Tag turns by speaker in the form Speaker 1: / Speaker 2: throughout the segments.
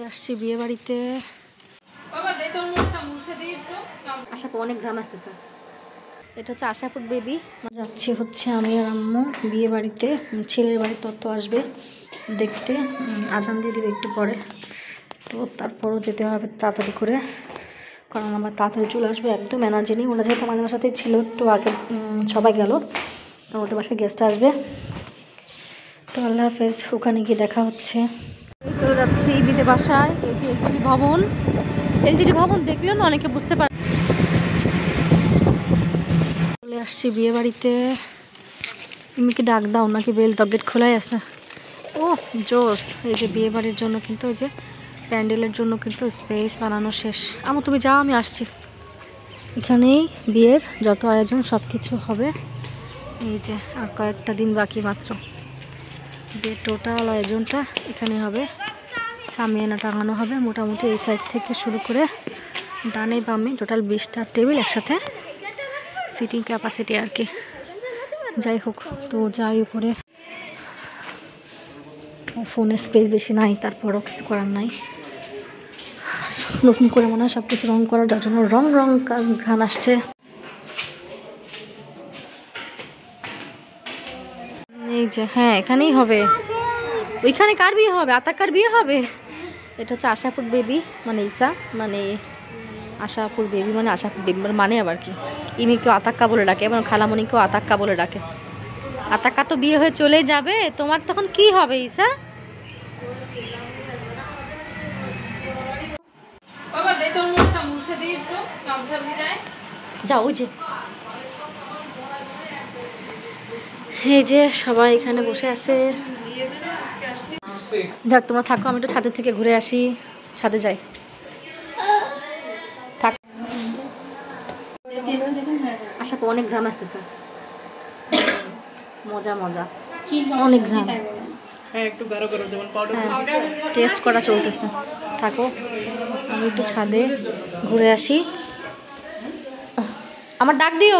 Speaker 1: আসছি বিয়ে বাড়িতে। আশাপু অনেক ঘ্রাণ আসতেছে। এটা হচ্ছে আশাপুর বেবি। যাচ্ছি হচ্ছে আমি আর আম্মু বিয়ে বাড়িতে। ছেলের বাড়ির তত্ত্ব আসবে দেখতে, আজান দিয়ে দিবে একটু পরে। তো তারপরও যেতে হবে তাড়াতাড়ি করে, কারণ আমার তাড়াতাড়ি চলে আসবে। একদম এনার্জি নেই। ওরা যেহেতু আমাদের বাসাতেই ছিল, একটু আগে সবাই গেল, আর ওদের বাসায় গেস্ট আসবে। তো আল্লাহ হাফেজ, ওখানে গিয়ে দেখা হচ্ছে। চলে যাচ্ছি ঈদের বাসায়। এই যে এলজিডি ভবন, এলজিডি ভবন দেখলেও না অনেকে বুঝতে পারে। চলে আসছি বিয়ে বাড়িতে। ইমিকে ডাক দাও নাকি বেল দাও, গেট খোলাই আছে। ও জোস। এই যে বিয়ে বাড়ির জন্য কিন্তু ওই যে প্যান্ডেলের জন্য কিন্তু স্পেস বানানো শেষ। আমু তুমি যাও, আমি আসছি। এখানেই বিয়ের যত আয়োজন সব কিছু হবে। এই যে আর কয়েকটা দিন বাকি মাত্র। বিয়ের টোটাল আয়োজনটা এখানে হবে। সামিয়ানা টাঙানো হবে মোটামুটি এই সাইড থেকে শুরু করে ডানে বামে টোটাল 20টা টেবিল একসাথে, সিটিং ক্যাপাসিটি আর কি। যাই হোক, তো যাই উপরে। ফোনের স্পেস বেশি নাই, তারপরও কিছু করার নাই। নতুন করে মনে হয় সব কিছু রং করার, যার জন্য রং রং ঘ্রাণ আসছে। এই যে হ্যাঁ, এখানেই হবে। ওইখানে কার বিয়ে হবে? আতাকার বিয়ে হবে। এটা হচ্ছে আশাপুর বেবি, মানে ঈসা, মানে আশাপুর বেবি মানে আশাপুর বেবি মানে আবার কি, ইমিকেও আতাক্কা বলে ডাকে এবং খালামণিকেও আতাক্কা বলে ডাকে। আতাক্কা তো বিয়ে হয়ে চলে যাবে, তোমার তখন কি হবে ঈসা? যাও। ওই যে এই যে সবাই এখানে বসে আছে। যাক তোমরা থাকো, আমি একটু ছাদের থেকে ঘুরে আসি। ছাদে যাই। থাক। আশাপু অনেক ঘ্রাণ আসতেছে। মজা মজা, অনেক ঘ্রাণ। টেস্ট করা চলতেছে। থাকো, আমি একটু ছাদে ঘুরে আসি। আমার ডাক দিও।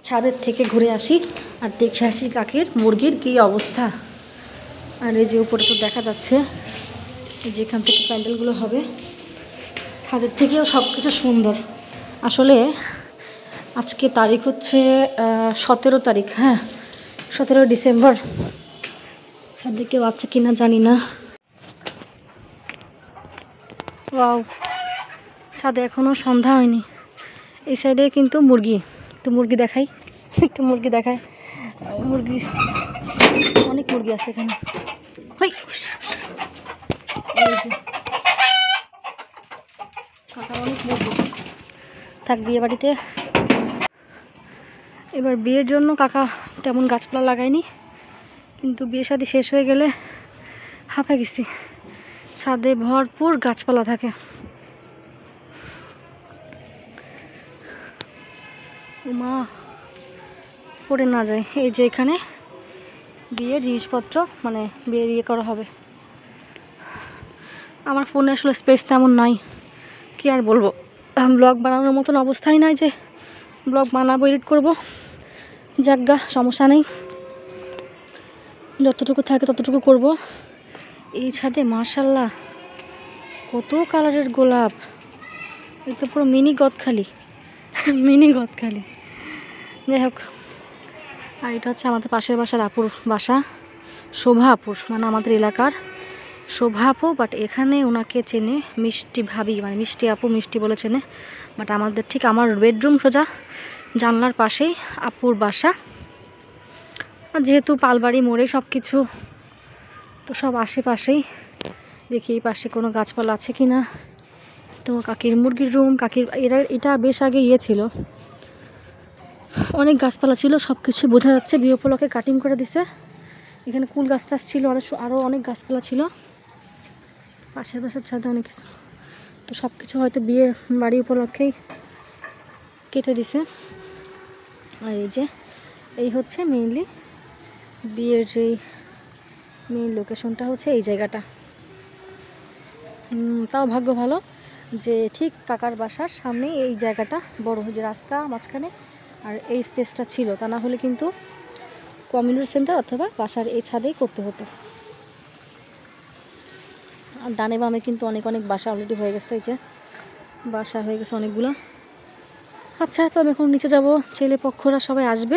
Speaker 1: ছাদের থেকে ঘুরে আসি আর দেখে আসি কাকির মুরগির কী অবস্থা। আর এই যে উপরে তো দেখা যাচ্ছে যেখান থেকে প্যান্ডেলগুলো হবে, ছাদের থেকেও সব কিছু সুন্দর। আসলে আজকে তারিখ হচ্ছে 17 তারিখ। হ্যাঁ, 17 ডিসেম্বর। ছাদে কেউ আছে কিনা জানি না। ওয়াও, ছাদে এখনও সন্ধ্যা হয়নি। এই সাইডে কিন্তু মুরগি, একটু মুরগি দেখাই, একটু মুরগি দেখাই। মুরগি, অনেক মুরগি আছে এখানে। এই যে কাকার অনেক মুরগি। থাক বিয়ে বাড়িতে। এবার বিয়ের জন্য কাকা তেমন গাছপালা লাগায়নি, কিন্তু বিয়ে শাদী শেষ হয়ে গেলে হাঁপে গেছি। ছাদে ভরপুর গাছপালা থাকে। মা পড়ে না যায়। এই যে এখানে বিয়ের জিনিসপত্র, মানে বিয়ের ইয়ে করা হবে। আমার ফোনে আসলে স্পেস তেমন নাই, কি আর বলবো। ব্লগ বানানোর মতন অবস্থাই নাই যে ব্লগ বানাবো, এডিট করবো। যাজ্ঞা, সমস্যা নেই, যতটুকু থাকে ততটুকু করব। এই ছাদে মাশাল্লাহ কত কালারের গোলাপ। এই তো পুরো মিনি গদখালি, মিনি গদখালি। যাই হোক, আর এটা হচ্ছে আমাদের পাশের বাসার আপুর বাসা, শোভা আপুর, মানে আমাদের এলাকার শোভা আপু। বাট এখানে ওনাকে চেনে মিষ্টি ভাবি, মানে মিষ্টি আপু, মিষ্টি বলে চেনে। বাট আমাদের ঠিক আমার বেডরুম সোজা জানলার পাশেই আপুর বাসা। আর যেহেতু পালবাড়ি মোড়ে সব কিছু, তো সব আশেপাশেই। দেখি এই পাশে কোনো গাছপালা আছে কি না। তো কাকির মুরগির রুম, কাকির এটা বেশ আগে ইয়ে ছিল, অনেক গাছপালা ছিল, সব কিছু বোঝা যাচ্ছে। বিয়ে উপলক্ষে কাটিং করে দিছে। এখানে কুল গাছ টাছ ছিল, আরও অনেক গাছপালা ছিল। পাশের বাসার ছাদে অনেক কিছু, তো সব কিছু হয়তো বিয়ে বাড়ি উপলক্ষেই কেটে দিছে। আর এই যে এই হচ্ছে মেইনলি বিয়ের যেই মেইন লোকেশনটা হচ্ছে এই জায়গাটা। তাও ভাগ্য ভালো যে ঠিক কাকার বাসার সামনে এই জায়গাটা, বড় যে রাস্তা মাঝখানে আর এই স্পেসটা ছিল, তা না হলে কিন্তু কমিউনিটি সেন্টার অথবা বাসার এই ছাদেই করতে হতো। আর ডানে বামে কিন্তু অনেক অনেক বাসা অলরেডি হয়ে গেছে, এই যে বাসা হয়ে গেছে অনেকগুলো। আচ্ছা, তো আমি এখন নিচে যাব, ছেলে পক্ষরা সবাই আসবে।